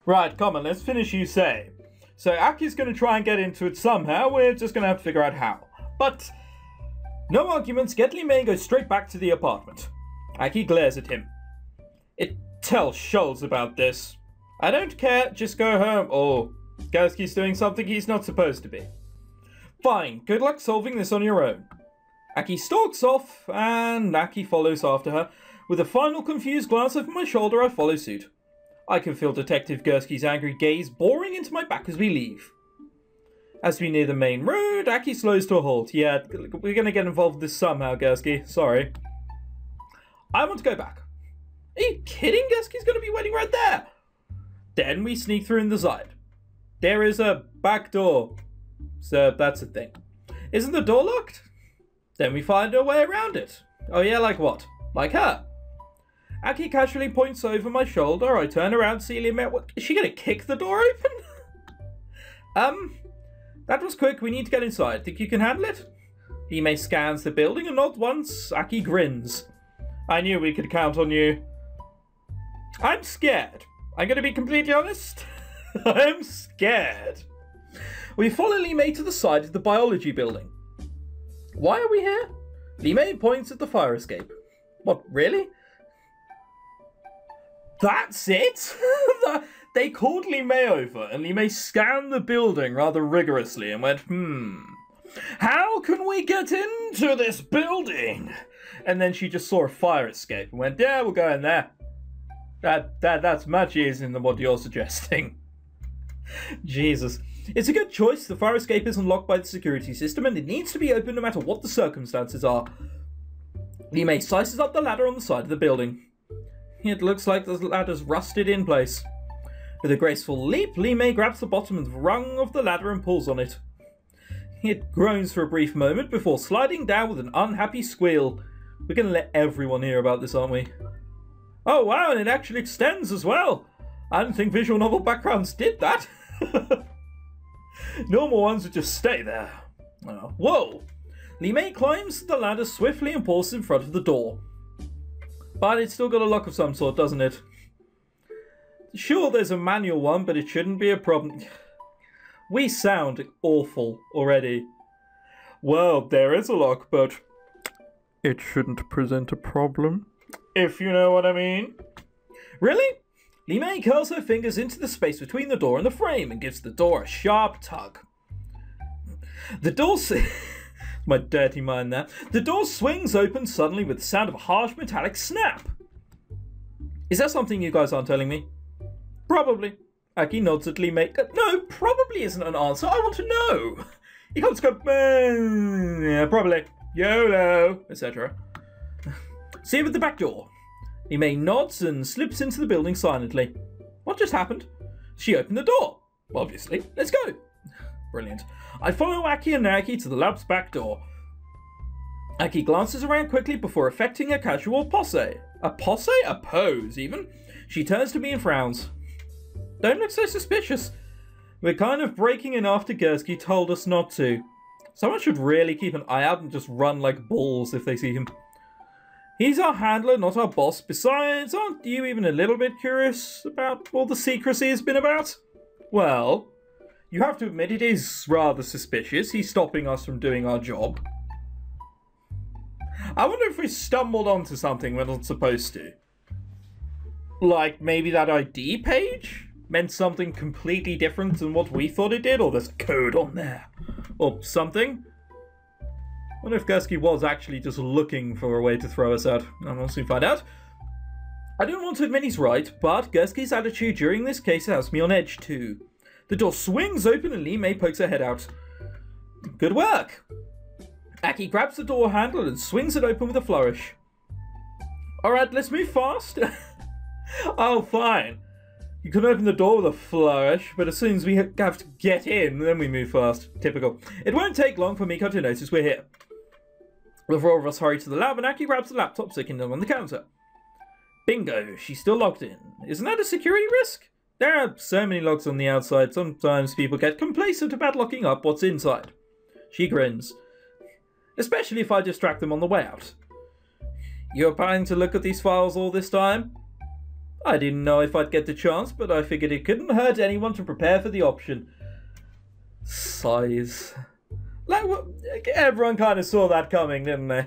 Right, come on, let's finish Yousei. So Aki's going to try and get into it somehow. We're just going to have to figure out how. But no arguments. Get Limei and go straight back to the apartment. Aki glares at him. Tell Schultz about this. I don't care. Just go home. Oh, Gursky's doing something he's not supposed to be. Fine. Good luck solving this on your own. Aki stalks off, and Aki follows after her. With a final confused glance over my shoulder, I follow suit. I can feel Detective Gursky's angry gaze boring into my back as we leave. As we near the main road, Aki slows to a halt. Yeah, we're going to get involved with this somehow, Gursky. Sorry. I want to go back. Are you kidding? Gursky's going to be waiting right there. Then we sneak through in the side. There is a back door. So that's a thing. Isn't the door locked? Then we find our way around it. Oh yeah, like what? Like her. Aki casually points over my shoulder. I turn around, see Limei. What? Is she going to kick the door open? That was quick. We need to get inside. Think you can handle it? Limei scans the building and not once. Aki grins. I knew we could count on you. I'm scared. I'm going to be completely honest. I'm scared. We follow Limei to the side of the biology building. Why are we here? Limei points at the fire escape. What, really? That's it? They called Limei over, and Limei scanned the building rather rigorously and went, how can we get into this building? And then she just saw a fire escape and went, yeah, we'll go in there. That's much easier than what you're suggesting. Jesus. It's a good choice. The fire escape is unlocked by the security system and it needs to be open no matter what the circumstances are. Limei slices up the ladder on the side of the building. It looks like the ladder's rusted in place. With a graceful leap, Limei grabs the bottom of the rung of the ladder and pulls on it. It groans for a brief moment before sliding down with an unhappy squeal. We're going to let everyone hear about this, aren't we? Oh wow, and it actually extends as well. I didn't think visual novel backgrounds did that. Normal ones would just stay there. Whoa! Limei climbs the ladder swiftly and pauses in front of the door. But it's still got a lock of some sort, doesn't it? Sure, there's a manual one, but it shouldn't be a problem. We sound awful already. Well, there is a lock, but it shouldn't present a problem. If you know what I mean. Really? Limei curls her fingers into the space between the door and the frame and gives the door a sharp tug. The door my dirty mind there. The door swings open suddenly with the sound of a harsh metallic snap. Is that something you guys aren't telling me? Probably. Aki nods at Limei. No, probably isn't an answer. I want to know. You can't just go, yeah, probably. YOLO, etc. See you at the back door. Limei nods and slips into the building silently. What just happened? She opened the door. Obviously. Let's go. Brilliant. I follow Aki and Aki to the lab's back door. Aki glances around quickly before effecting a casual pose. A pose? A pose, even? She turns to me and frowns. Don't look so suspicious. We're kind of breaking in after Gursky told us not to. Someone should really keep an eye out and just run like bulls if they see him. He's our handler, not our boss. Besides, aren't you even a little bit curious about what the secrecy has been about? Well, you have to admit it is rather suspicious. He's stopping us from doing our job. I wonder if we stumbled onto something we're not supposed to. Like, maybe that ID page meant something completely different than what we thought it did, or there's code on there, or something. I wonder if Gursky was actually just looking for a way to throw us out. I'll soon find out. I don't want to admit he's right, but Gursky's attitude during this case has me on edge too. The door swings open and Limei pokes her head out. Good work! Aki grabs the door handle and swings it open with a flourish. Alright, let's move fast. Oh, fine. You can open the door with a flourish, but as soon as we have to get in, then we move fast. Typical. It won't take long for Miko to notice we're here. The four of us hurry to the lab and Aki grabs the laptop sticking them on the counter. Bingo, she's still logged in. Isn't that a security risk? There are so many logs on the outside, sometimes people get complacent about locking up what's inside. She grins. Especially if I distract them on the way out. You're planning to look at these files all this time? I didn't know if I'd get the chance, but I figured it couldn't hurt anyone to prepare for the option. Sighs. Like, everyone kind of saw that coming, didn't they?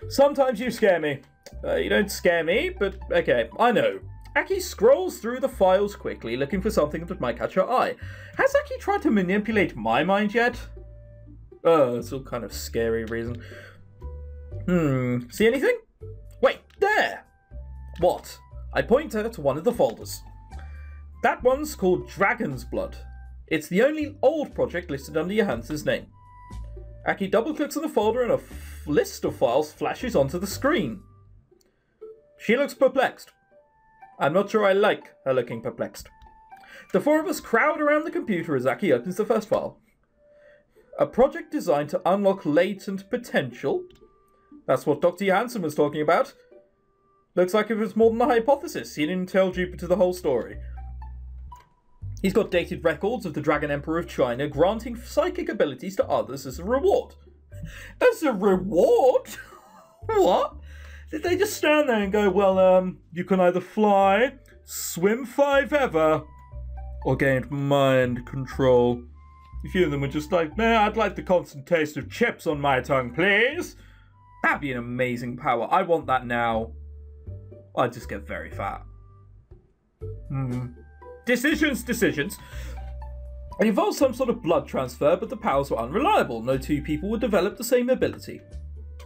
Sometimes you scare me. You don't scare me, but okay, I know. Aki scrolls through the files quickly, looking for something that might catch her eye. Has Aki tried to manipulate my mind yet? It's all kind of scary reason. See anything? Wait, there! What? I point her to one of the folders. That one's called Dragon's Blood. It's the only old project listed under Johansen's name. Aki double-clicks on the folder and a list of files flashes onto the screen. She looks perplexed. I'm not sure I like her looking perplexed. The four of us crowd around the computer as Aki opens the first file. A project designed to unlock latent potential. That's what Dr. Johansen was talking about. Looks like it was more than a hypothesis. He didn't tell Jupiter the whole story. He's got dated records of the Dragon Emperor of China granting psychic abilities to others as a reward. As a reward? What? Did they just stand there and go, well, you can either fly, swim 5 ever, or gain mind control? A few of them were just like, nah, I'd like the constant taste of chips on my tongue, please. That'd be an amazing power. I want that now. I'd just get very fat. Decisions. It involved some sort of blood transfer, but the powers were unreliable. No two people would develop the same ability.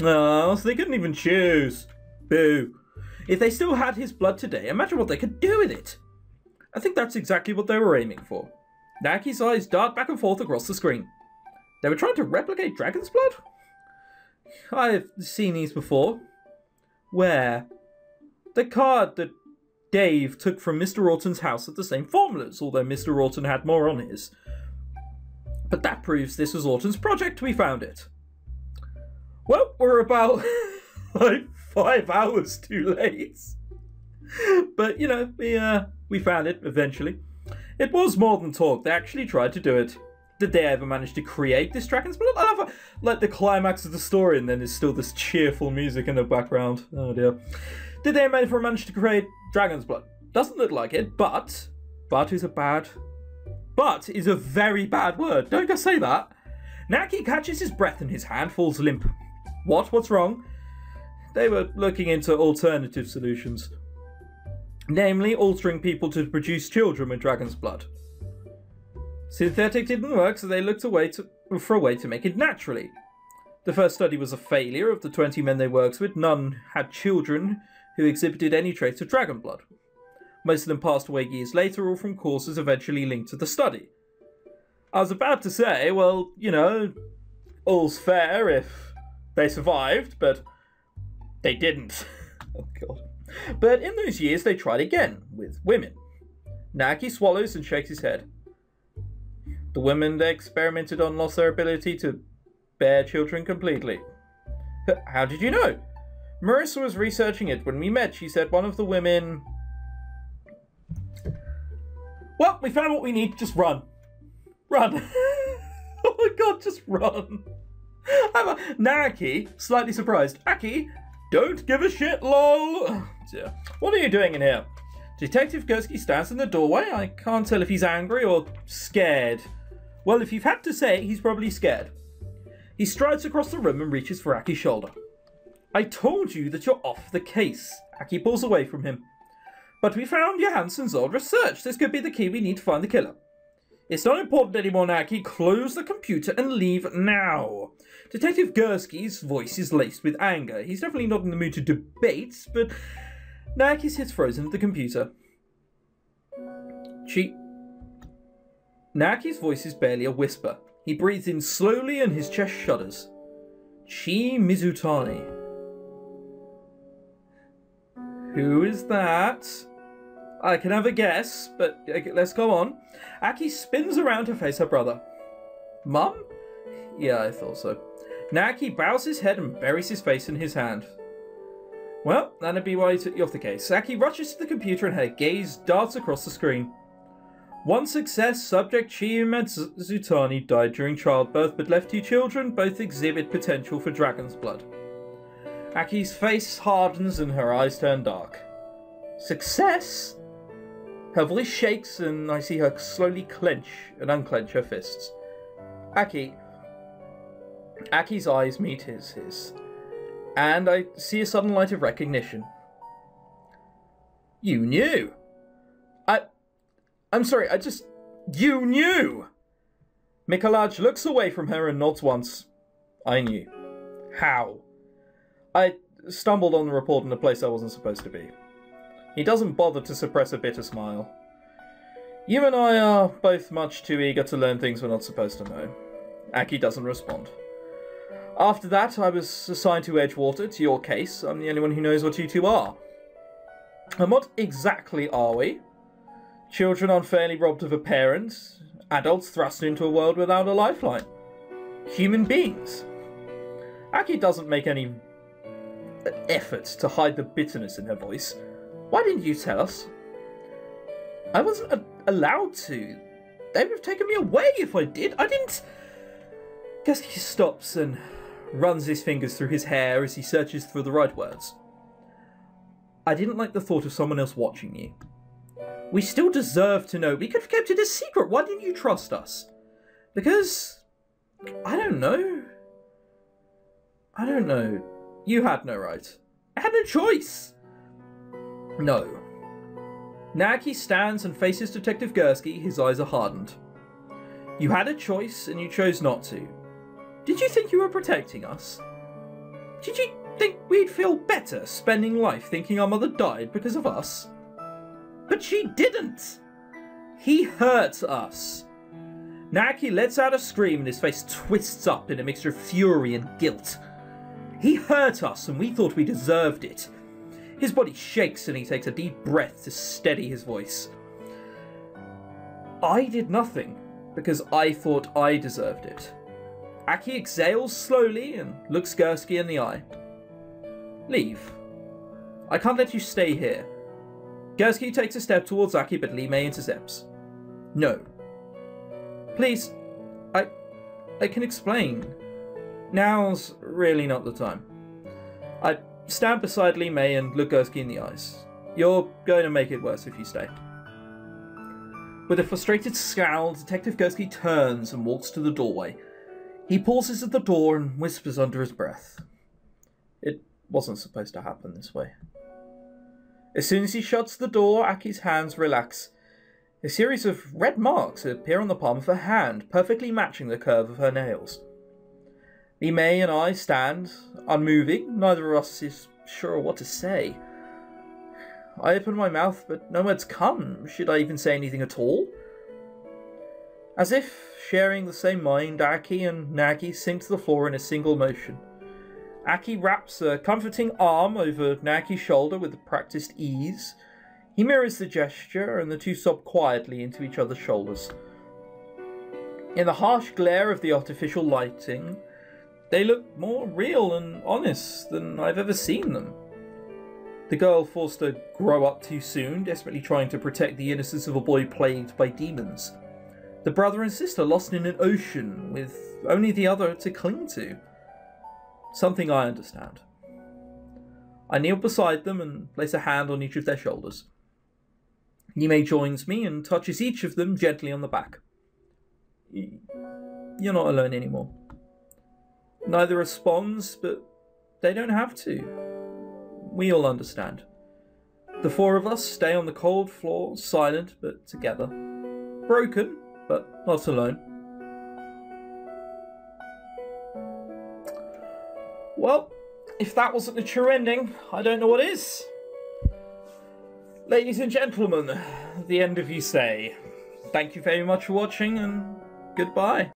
Oh, so they couldn't even choose. Boo. If they still had his blood today, imagine what they could do with it. I think that's exactly what they were aiming for. Naki's eyes dart back and forth across the screen. They were trying to replicate Dragon's Blood? I've seen these before. Where? The card that Dave took from Mr. Orton's house had the same formulas, although Mr. Orton had more on his. But that proves this was Orton's project. We found it. Well, we're about like 5 hours too late. But, you know, we found it eventually. It was more than talk. They actually tried to do it. Did they ever manage to create this Dragon's Blood? I love like the climax of the story and then there's still this cheerful music in the background. Oh dear. Did they ever manage to create Dragon's Blood? Doesn't look like it, but is a very bad word. Don't go say that. Naki catches his breath and his hand falls limp. What's wrong? They were looking into alternative solutions. Namely, altering people to produce children with Dragon's Blood. Synthetic didn't work, so they looked for a way to make it naturally. The first study was a failure. Of the 20 men they worked with, none had children who exhibited any trace of Dragon Blood. Most of them passed away years later, all from causes eventually linked to the study. I was about to say, well, you know, all's fair if they survived, but they didn't. Oh god. But in those years they tried again, with women. Naki swallows and shakes his head. The women they experimented on lost their ability to bear children completely. How did you know? Marissa was researching it when we met. She said one of the women... Well, we found what we need. Just run. Run. Oh my god, just run. Naki, slightly surprised. Aki, don't give a shit, lol. Oh, dear. What are you doing in here? Detective Gursky stands in the doorway. I can't tell if he's angry or scared. Well, if you've had to say it, he's probably scared. He strides across the room and reaches for Aki's shoulder. I told you that you're off the case. Aki pulls away from him. But we found Johansen's old research. This could be the key we need to find the killer. It's not important anymore, Naki. Close the computer and leave now. Detective Gursky's voice is laced with anger. He's definitely not in the mood to debate, but Naki sits frozen at the computer. Naki's voice is barely a whisper. He breathes in slowly and his chest shudders. Chi Mizutani. Who is that? I can have a guess, but let's go on. Aki spins around to face her brother. Mum? Yeah, I thought so. Naki bows his head and buries his face in his hand. Well, that'd be why he took you off the case. Aki rushes to the computer and her gaze darts across the screen. One success, subject Chi Mizutani died during childbirth but left 2 children. Both exhibit potential for Dragon's Blood. Aki's face hardens and her eyes turn dark. Success? Her voice shakes and I see her slowly clench and unclench her fists. Aki's eyes meet his. And I see a sudden light of recognition. You knew! I'm sorry, you knew! Mikolaj looks away from her and nods once. I knew. How? I stumbled on the report in a place I wasn't supposed to be. He doesn't bother to suppress a bitter smile. You and I are both much too eager to learn things we're not supposed to know. Aki doesn't respond. After that, I was assigned to Edgewater, to your case. I'm the only one who knows what you two are. And what exactly are we? Children unfairly robbed of a parent, adults thrust into a world without a lifeline. Human beings. Aki doesn't make any effort to hide the bitterness in her voice. Why didn't you tell us? I wasn't allowed to. They would have taken me away if I did. I didn't... Gusky stops and runs his fingers through his hair as he searches for the right words. I didn't like the thought of someone else watching you. We still deserve to know. We could have kept it a secret. Why didn't you trust us? Because... I don't know. You had no right. I had no choice. No. Naki stands and faces Detective Gursky. His eyes are hardened. You had a choice and you chose not to. Did you think you were protecting us? Did you think we'd feel better spending life thinking our mother died because of us? But she didn't! He hurt us. Naki lets out a scream and his face twists up in a mixture of fury and guilt. He hurt us and we thought we deserved it. His body shakes and he takes a deep breath to steady his voice. I did nothing because I thought I deserved it. Aki exhales slowly and looks Gursky in the eye. Leave. I can't let you stay here. Gursky takes a step towards Aki, but Li Mei intercepts. No. Please, I can explain. Now's really not the time. I stand beside Li Mei and look Gursky in the eyes. You're going to make it worse if you stay. With a frustrated scowl, Detective Gursky turns and walks to the doorway. He pauses at the door and whispers under his breath. It wasn't supposed to happen this way. As soon as he shuts the door, Aki's hands relax. A series of red marks appear on the palm of her hand, perfectly matching the curve of her nails. Li Mei and I stand, unmoving. Neither of us is sure what to say. I open my mouth, but no words come. Should I even say anything at all? As if sharing the same mind, Aki and Nagi sink to the floor in a single motion. Aki wraps a comforting arm over Nagi's shoulder with practiced ease. He mirrors the gesture, and the two sob quietly into each other's shoulders. In the harsh glare of the artificial lighting, they look more real and honest than I've ever seen them. The girl forced to grow up too soon, desperately trying to protect the innocence of a boy plagued by demons. The brother and sister lost in an ocean with only the other to cling to. Something I understand. I kneel beside them and place a hand on each of their shoulders. Li Mei joins me and touches each of them gently on the back. You're not alone anymore. Neither responds, but they don't have to. We all understand. The four of us stay on the cold floor, silent but together. Broken, but not alone. Well, if that wasn't the true ending, I don't know what is. Ladies and gentlemen, the end of Yousei. Thank you very much for watching, and goodbye.